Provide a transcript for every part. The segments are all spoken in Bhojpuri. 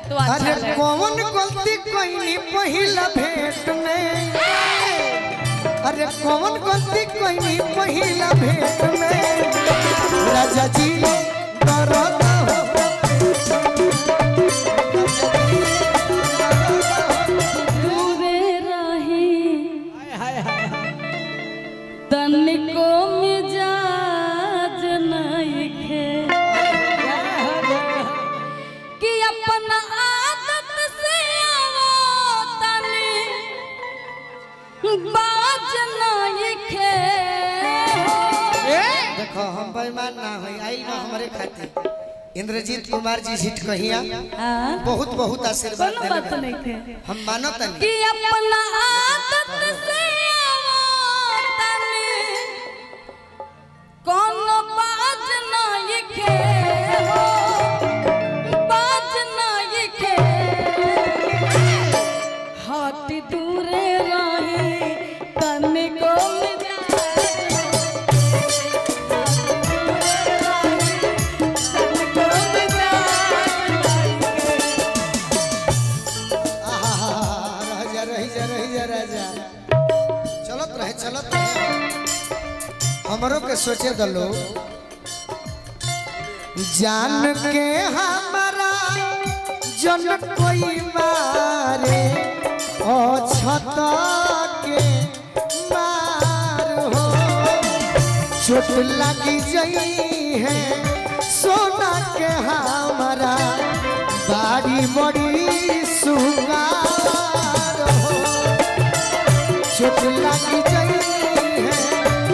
तो अच्छा अरे कौन गलती कोई पहिला भेंट में, अरे कौन गलती कोई पहिला भेंट में, राजा जी दर्द तनिको मिजाज नहीं खे कि अपना आदत से आवो तनी बाज नहीं खे। देखो हम बेईमान ना होई, आई ना हमारे खातिर इंद्रजीत कुमार जी झिट कहिया बहुत बहुत आशीर्वाद देले, हम मानत नहीं कि अपना आदत से कोनो बाज नहीं खे हो, बाज नहीं खे हट दूरे रही तनिको चलत रहे हमरों के सोचे दलो जान के हमारा जन कोई मारे ओ छता के मार हो, चोट लगी जई है सोना के हमारा बाड़ी बड़ी सुगार हो, चोट लगी जई है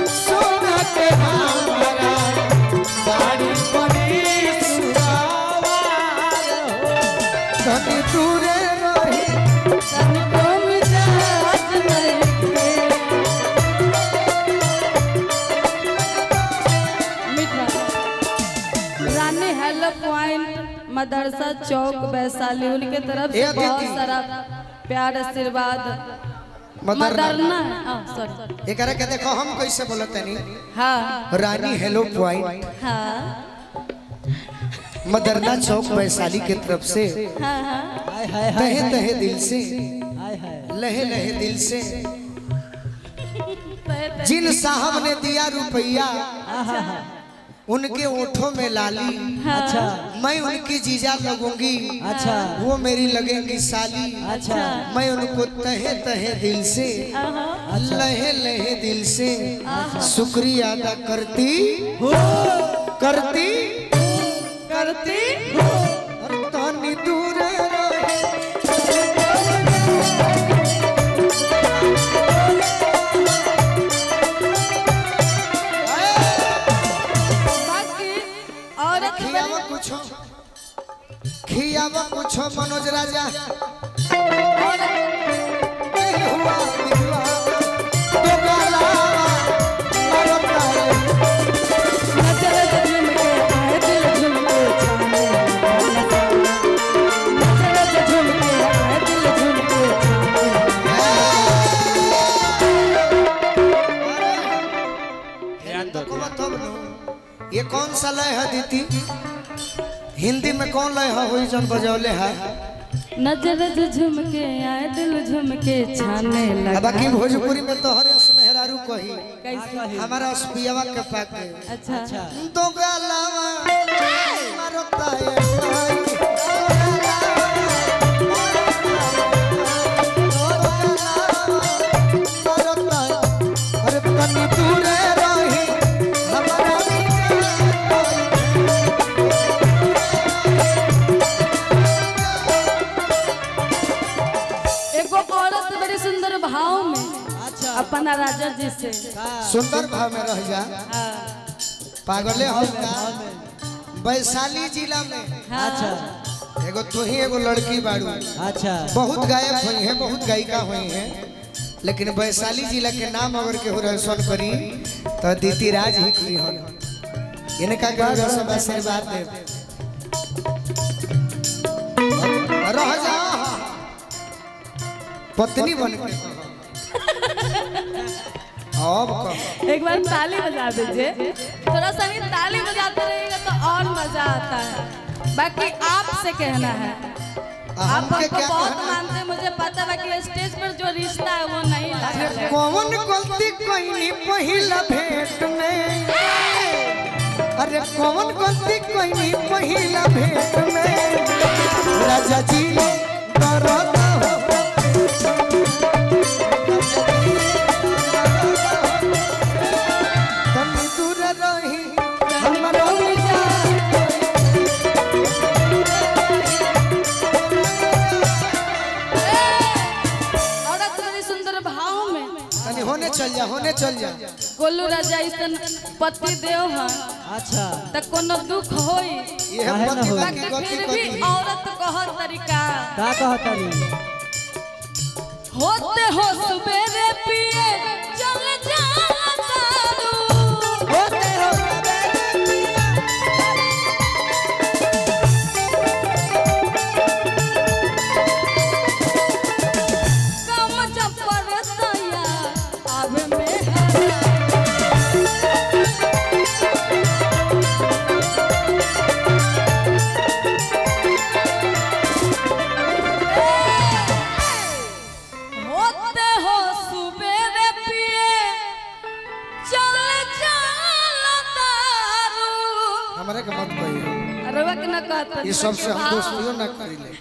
सोना के हमारा बाड़ी बड़ी सुगार हो, कभी दूरे रही तनिको मिजाज नहीं खे। रानी हेलो पॉइंट मदरसा चौक वैशाली, उनके तरफ से बहुत सारा प्यार आशीर्वाद मदरना सॉरी एकरा के देखो हम कैसे बोलत नहीं। हाँ रानी हेलो पॉइंट हाँ मदरना चौक वैशाली के तरफ से हाँ तहे तहे दिल से लहे लहे दिल से जिन साहब ने दिया रुपया उनके ओठों में लाली, अच्छा मैं उनकी जीजा लगूंगी, अच्छा वो मेरी लगेंगी साली, अच्छा मैं उनको तहे तहे दिल से लहे लहे दिल से शुक्रिया अदा करती करती करती और तानी दूर रहे। खियावा कुछो मनोज राजा हुआ तो गाला ये कौन सा लय है दीदी, हिंदी में कौन लय है हुई जन बजौले है? नजर झुमके आए दिल झुमके छाने लगा। बाकी भोजपुरी में तो हर मेहरारू कही कैसे हमारा अस्पियावा के पाक अच्छा तो गलावा मरता है अरे तनी दूरे रही हमारा सुंदर भाव में अच्छा अपना राजा जी से सुंदर भाव में रह जा पागले हो वैशाली जिला में अच्छा एगो तू ही एगो लड़की बाड़ू, अच्छा बहुत गायक हुई है बहुत गायिका हुई है, लेकिन वैशाली जिला के नाम अगर के हो रोशन करी तो दीदी राज ही करी हो, इनका के सब आशीर्वाद दे रह जा पत्नी बन के। अब एक बार ताली बजा दीजिए, थोड़ा सा नहीं ताली बजाते रहिएगा तो और मजा आता है। बाकी आपसे कहना है आप हमके हमको क्या बहुत कहना? मानते हैं, मुझे पता है कि स्टेज पर जो रिश्ता है वो नहीं लगता। कौन गलती कोई पहिला भेंट में, अरे कौन गलती कोई पहिला भेंट में, राजा जी दर्द हो तनी दूर रही हमरो औरत बड़ी सुंदर भाव में तनी होने चल जा गोलू राजा ऐसन पति देव है। अच्छा त कोनो दुख होई ये काहे न पति होई? बाकी बाकी गति फिर भी गति औरत कह तरीका का कहतरी होते हो सुबेरे पिए चल जाला दारू, होते हो कम जब परसैया आवे में हरा। होते हो सुबेरे पिए चल जाला दारू। हमारे के मत कहिए, अरवा के न कहत ये सबसे हम दोस्तियों ना करिले।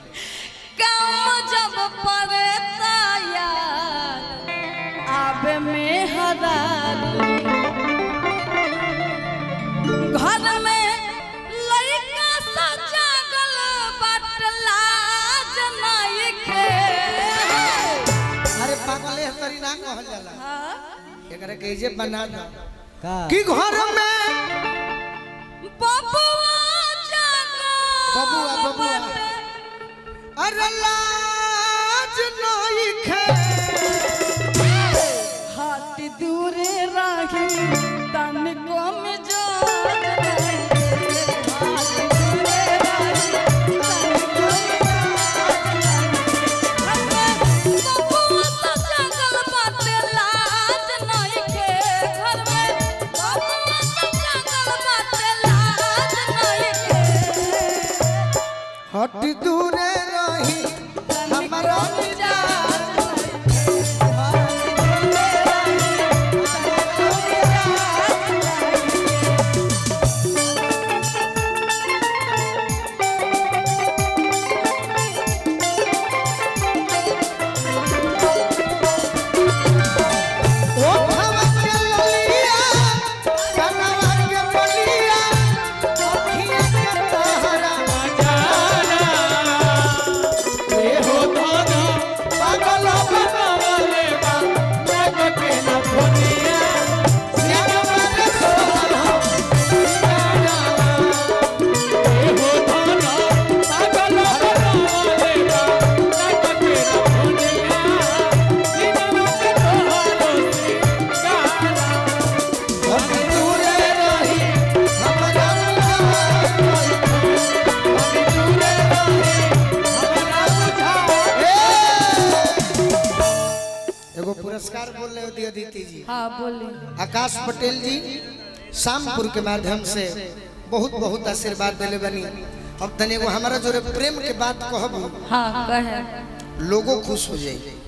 काम जब पड़ता यार आवे में हरारू, घर में लइका सजागल बाट लाज नहीं के। अरे पागल है तरी ना कहल जाला, हाँ? एकरा के जे बना दो का कि घर में बबुआ जागो बबुआ अरे लाज नहीं खे हाथ दूरे रही तन को में जो हट दूरे रही हमारा ओ भवा के ललिया कनवा के बलिया अखियां के तहरा ए हो दादा पागल बनवले बा मैं के न फोनिया सिया मारे सोहर हो ए हो दादा पागल बनवले बा मैं के न फोनिया सिया मारे सोहर हो दूरे रही हमरा एगो पुरस्कार बोल रहे हो अदिति जी, हाँ बोली। आकाश पटेल जी शामपुर के माध्यम से बहुत बहुत आशीर्वाद दिले बनी। अब तने एगो हमारा जो प्रेम के बात कहब हाँ कहे लोगों खुश हो जाए।